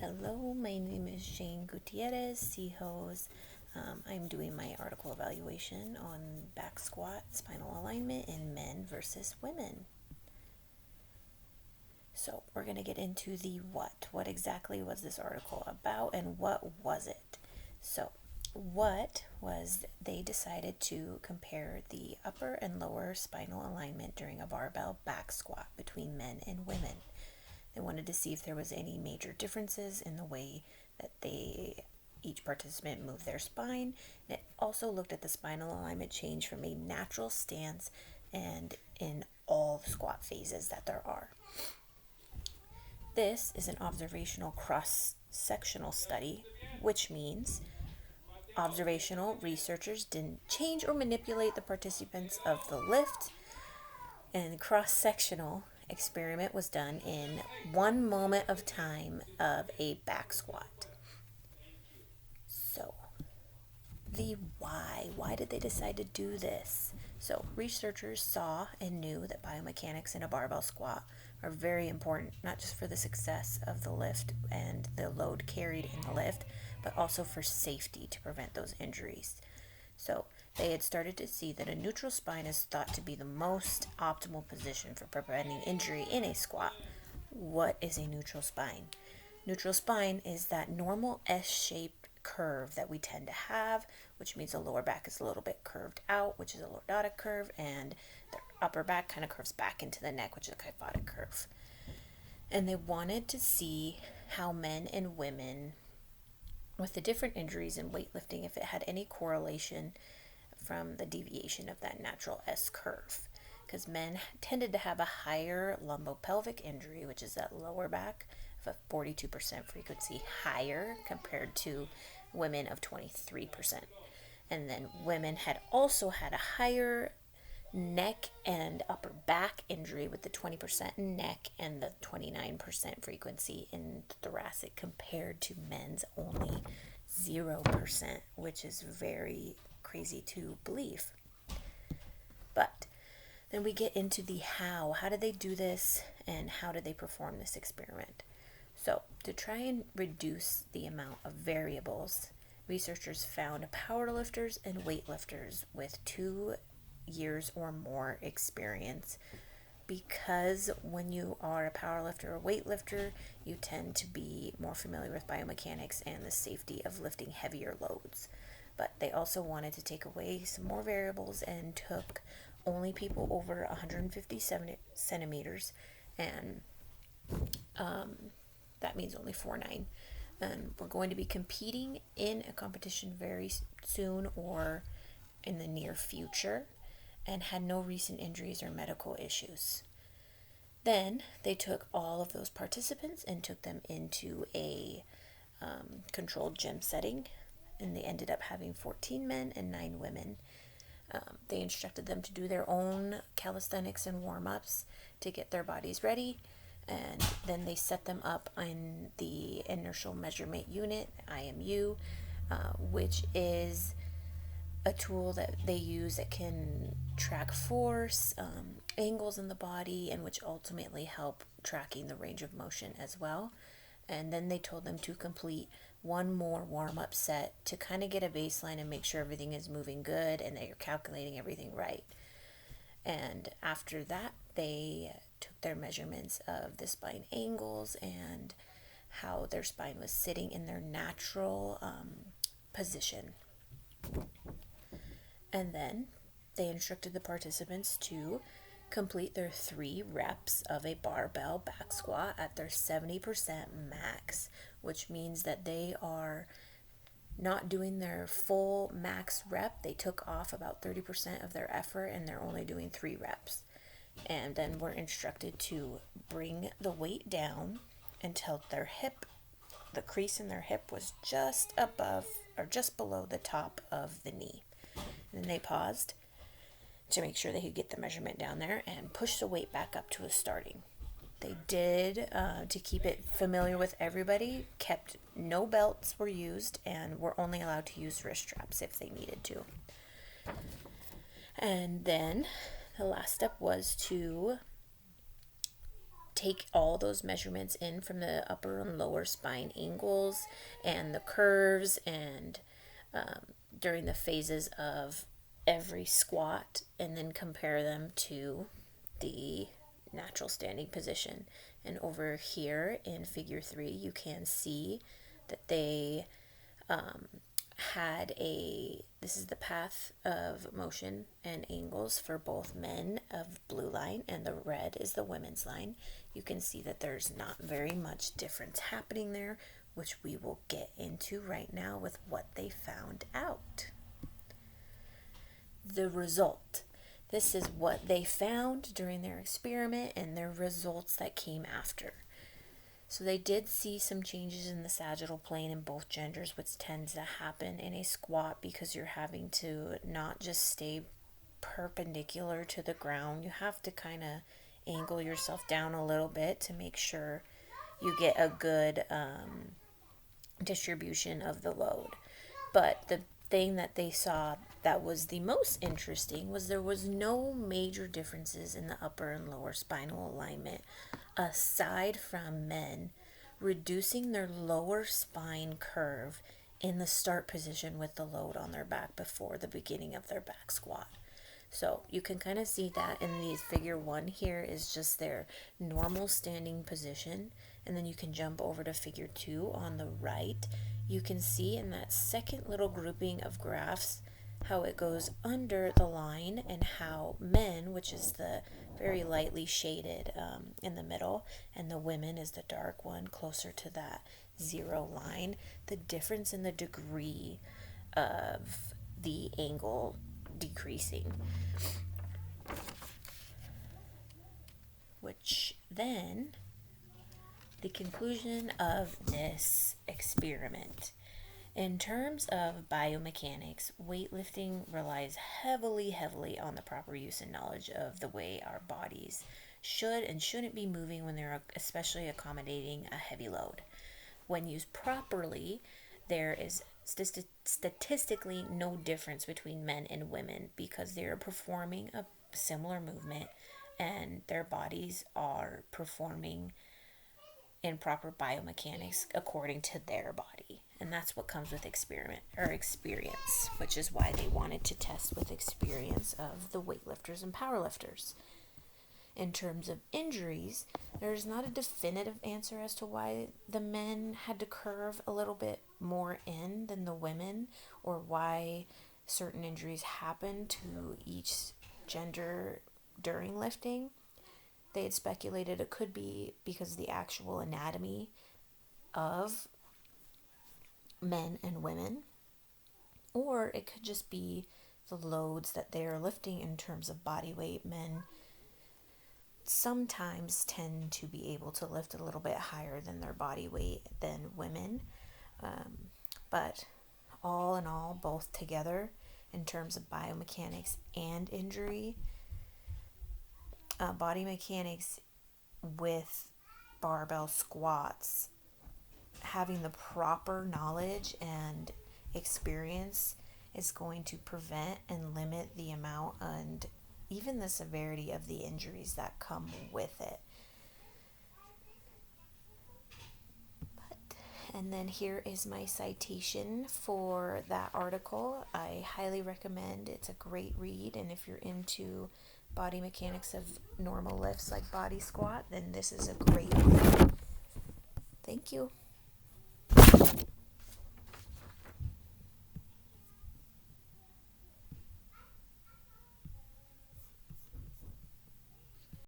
Hello, my name is Jane Gutierrez, CHOS. I'm doing my article evaluation on back squat spinal alignment in men versus women. So, we're going to get into the what. What exactly was this article about and what was it? So, what was they decided to compare the upper and lower spinal alignment during a barbell back squat between men and women. They wanted to see if there was any major differences in the way that each participant moved their spine. And it also looked at the spinal alignment change from a natural stance and in all the squat phases that there are. This is an observational cross-sectional study, which means observational researchers didn't change or manipulate the participants of the lift, and cross-sectional experiment was done in one moment of time of a back squat. So, the why did they decide to do this? So, researchers saw and knew that biomechanics in a barbell squat are very important, not just for the success of the lift and the load carried in the lift, but also for safety to prevent those injuries. So, they had started to see that a neutral spine is thought to be the most optimal position for preventing injury in a squat. What is a neutral spine? Neutral spine is that normal S-shaped curve that we tend to have, which means the lower back is a little bit curved out, which is a lordotic curve, and the upper back kind of curves back into the neck, which is a kyphotic curve. And they wanted to see how men and women with the different injuries in weightlifting, if it had any correlation from the deviation of that natural S curve. Because men tended to have a higher lumbopelvic injury, which is that lower back of a 42% frequency higher compared to women of 23%. And then women had also had a higher neck and upper back injury with the 20% in neck and the 29% frequency in thoracic compared to men's only 0%, which is very crazy to believe. But then we get into the how. How did they do this and how did they perform this experiment? So, to try and reduce the amount of variables, researchers found powerlifters and weightlifters with 2 years or more experience, because when you are a powerlifter or weightlifter, you tend to be more familiar with biomechanics and the safety of lifting heavier loads. But they also wanted to take away some more variables and took only people over 150 centimeters, and that means only 4'9". And we're going to be competing in a competition very soon or in the near future, and had no recent injuries or medical issues. Then they took all of those participants and took them into a controlled gym setting, and they ended up having 14 men and 9 women. They instructed them to do their own calisthenics and warm-ups to get their bodies ready, and then they set them up in the inertial measurement unit, IMU, which is a tool that they use that can track force, angles in the body, and which ultimately help tracking the range of motion as well. And then they told them to complete one more warm-up set to kind of get a baseline and make sure everything is moving good and that you're calculating everything right. And after that, they took their measurements of the spine angles and how their spine was sitting in their natural position. And then they instructed the participants to complete their 3 reps of a barbell back squat at their 70% max, which means that they are not doing their full max rep. They took off about 30% of their effort and they're only doing 3 reps. And then we're instructed to bring the weight down until their hip, the crease in their hip was just above or just below the top of the knee. And then they paused to make sure they could get the measurement down there and push the weight back up to a starting. They did, to keep it familiar with everybody, kept no belts were used and were only allowed to use wrist straps if they needed to. And then the last step was to take all those measurements in from the upper and lower spine angles and the curves and during the phases of every squat, and then compare them to the natural standing position. And over here in figure 3, you can see that they this is the path of motion and angles for both men of blue line, and the red is the women's line. You can see that there's not very much difference happening there, which we will get into right now with what they found out. The result. This is what they found during their experiment and their results that came after. So they did see some changes in the sagittal plane in both genders, which tends to happen in a squat because you're having to not just stay perpendicular to the ground. You have to kind of angle yourself down a little bit to make sure you get a good distribution of the load. But the thing that they saw that was the most interesting was there was no major differences in the upper and lower spinal alignment, aside from men reducing their lower spine curve in the start position with the load on their back before the beginning of their back squat. So you can kind of see that in these. Figure 1 here is just their normal standing position, and then you can jump over to figure 2 on the right. You can see in that second little grouping of graphs how it goes under the line, and how men, which is the very lightly shaded in the middle, and the women is the dark one closer to that 0 line, the difference in the degree of the angle decreasing. Which then, the conclusion of this experiment. In terms of biomechanics, weightlifting relies heavily on the proper use and knowledge of the way our bodies should and shouldn't be moving when they're especially accommodating a heavy load. When used properly, there is statistically no difference between men and women because they are performing a similar movement and their bodies are performing in proper biomechanics according to their body. And that's what comes with experience, which is why they wanted to test with experience of the weightlifters and powerlifters. In terms of injuries, there's not a definitive answer as to why the men had to curve a little bit more in than the women, or why certain injuries happen to each gender during lifting. They had speculated it could be because of the actual anatomy of men and women, or it could just be the loads that they are lifting in terms of body weight. Men sometimes tend to be able to lift a little bit higher than their body weight than women, but all in all, both together in terms of biomechanics and injury, body mechanics with barbell squats, having the proper knowledge and experience is going to prevent and limit the amount and even the severity of the injuries that come with it. And then here is my citation for that article. I highly recommend. It's a great read, and if you're into body mechanics of normal lifts like body squat, then this is a great read. Thank you.